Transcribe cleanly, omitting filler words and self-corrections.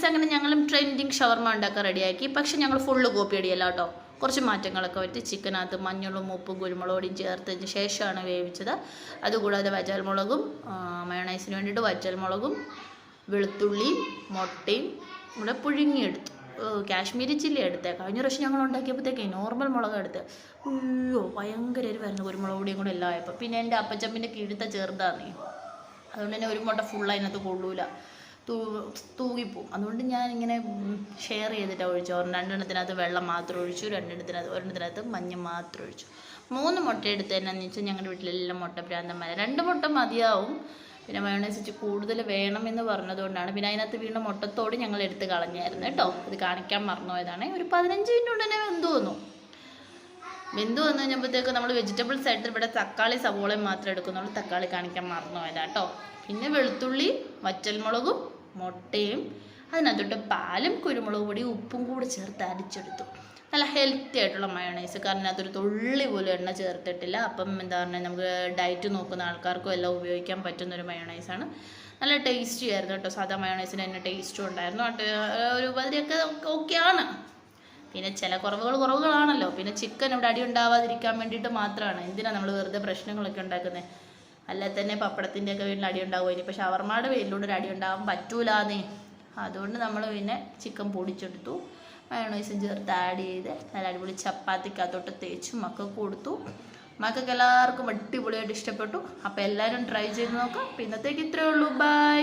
ദിവസം അങ്ങനെ ഞങ്ങളും ട്രെൻഡിങ് ഷവർമ ഉണ്ടാക്കാൻ റെഡിയാക്കി. പക്ഷെ ഞങ്ങൾ ഫുള്ള് കോപ്പി അടിയല്ല കേട്ടോ. കുറച്ച് മാറ്റങ്ങളൊക്കെ വരുത്തി. ചിക്കനകത്ത് മഞ്ഞളും ഉപ്പും കുരുമുളകും ചേർത്തതിന് ശേഷമാണ് വേവിച്ചത്. അതുകൂടാതെ വറ്റൽമുളകും മയോണൈസിന് വേണ്ടിയിട്ട് വറ്റൽമുളകും വെളുത്തുള്ളിയും മുട്ടയും കൂടെ പുഴുങ്ങിയെടുത്തു. കാശ്മീരി ചില്ലി എടുത്തേ. കഴിഞ്ഞ പ്രാവശ്യം ഞങ്ങൾ ഉണ്ടാക്കിയപ്പോഴത്തേക്കേ നോർമൽ മുളക് എടുത്ത്. അയ്യോ ഭയങ്കര വരുന്നു കുരുമുളക് പൊടിയും കൂടെ എല്ലാം ആയപ്പോൾ. പിന്നെ എൻ്റെ അപ്പച്ചമ്പിൻ്റെ കീഴത്തെ ചെറുതാണേ, അതുകൊണ്ട് തന്നെ ഒരു മുട്ട ഫുൾ അതിനകത്ത് കൊള്ളൂല, തൂകിപ്പോവും. അതുകൊണ്ട് ഞാൻ ഇങ്ങനെ ഷെയർ ചെയ്തിട്ടാണ് ഒഴിച്ചു. രണ്ടെണ്ണത്തിനകത്ത് വെള്ളം മാത്രം ഒഴിച്ചു, ഒരെണ്ണത്തിനകത്ത് മഞ്ഞ മാത്രം ഒഴിച്ചു. 3 മുട്ട എടുത്തതെന്നു വെച്ചാൽ ഞങ്ങളുടെ വീട്ടിലെല്ലാം മുട്ട ഭ്രാന്തന്മാരെ. 2 മുട്ട മതിയാവും. പിന്നെ മയോണൈസ് വെച്ച് കൂടുതൽ വേണമെന്ന് പറഞ്ഞതുകൊണ്ടാണ്. പിന്നെ അതിനകത്ത് വീണ മുട്ടത്തോട് ഞങ്ങൾ എടുത്ത് കളഞ്ഞായിരുന്നു കേട്ടോ. ഇത് കാണിക്കാൻ മറന്നുപോയതാണ്. ഒരു 15 മിനിറ്റ് കൊണ്ട് തന്നെ വെന്ത് വന്നു കഴിഞ്ഞപ്പോഴത്തേക്ക് നമ്മൾ വെജിറ്റബിൾസ് ആയിട്ട് ഇവിടെ തക്കാളി സവോളയും മാത്രമേ എടുക്കുന്നുള്ളൂ. തക്കാളി കാണിക്കാൻ മറന്നുപോയതാണ് കേട്ടോ. പിന്നെ വെളുത്തുള്ളി വറ്റൽമുളകും മുട്ടയും അതിനകത്തോട്ട് പാലും കുരുമുളക് പൊടിയും ഉപ്പും കൂടെ ചേർത്ത് അരിച്ചെടുത്തു. നല്ല ഹെൽത്തി ആയിട്ടുള്ള മയോണൈസ്. കാരണം അതൊരു തുള്ളി പോലും എണ്ണ ചേർത്തിട്ടില്ല. അപ്പം എന്താ പറഞ്ഞാൽ നമുക്ക് ഡയറ്റ് നോക്കുന്ന ആൾക്കാർക്കും എല്ലാം ഉപയോഗിക്കാൻ പറ്റുന്നൊരു മയോണൈസാണ്. നല്ല ടേസ്റ്റി ആയിരുന്നു കേട്ടോ. സാധാ മയോണൈസിന് തന്നെ ടേസ്റ്റും ഉണ്ടായിരുന്നു. ഒരു പതിയൊക്കെ ഓക്കെയാണ്. പിന്നെ ചില കുറവുകളാണല്ലോ. പിന്നെ ചിക്കൻ ഇവിടെ അടി ഉണ്ടാവാതിരിക്കാൻ വേണ്ടിയിട്ട് മാത്രമാണ്. എന്തിനാണ് നമ്മൾ വെറുതെ പ്രശ്നങ്ങളൊക്കെ ഉണ്ടാക്കുന്നത്? അല്ല തന്നെ പപ്പടത്തിൻ്റെയൊക്കെ വീട്ടിൽ അടി ഉണ്ടാവുമോ? ഇനിയിപ്പോൾ ഷവർമ്മയുടെ വീട്ടിലൂടെ ഒരു അടി ഉണ്ടാവാൻ പറ്റൂലാന്നേ. അതുകൊണ്ട് നമ്മൾ പിന്നെ ചിക്കൻ പൊടിച്ചെടുത്തു, മയോണൈസും ചേർത്ത് ആഡ് ചെയ്ത് നല്ല അടിപൊളി ചപ്പാത്തിക്കകത്തോട്ട് തേച്ച് മക്കൾക്ക് കൊടുത്തു. മക്കൾക്ക് എല്ലാവർക്കും അടിപൊളിയായിട്ട് ഇഷ്ടപ്പെട്ടു. അപ്പോൾ എല്ലാവരും ട്രൈ ചെയ്ത് നോക്കാം. അപ്പോൾ ഇന്നത്തേക്ക് ഇത്രയേ ഉള്ളൂ. ബൈ.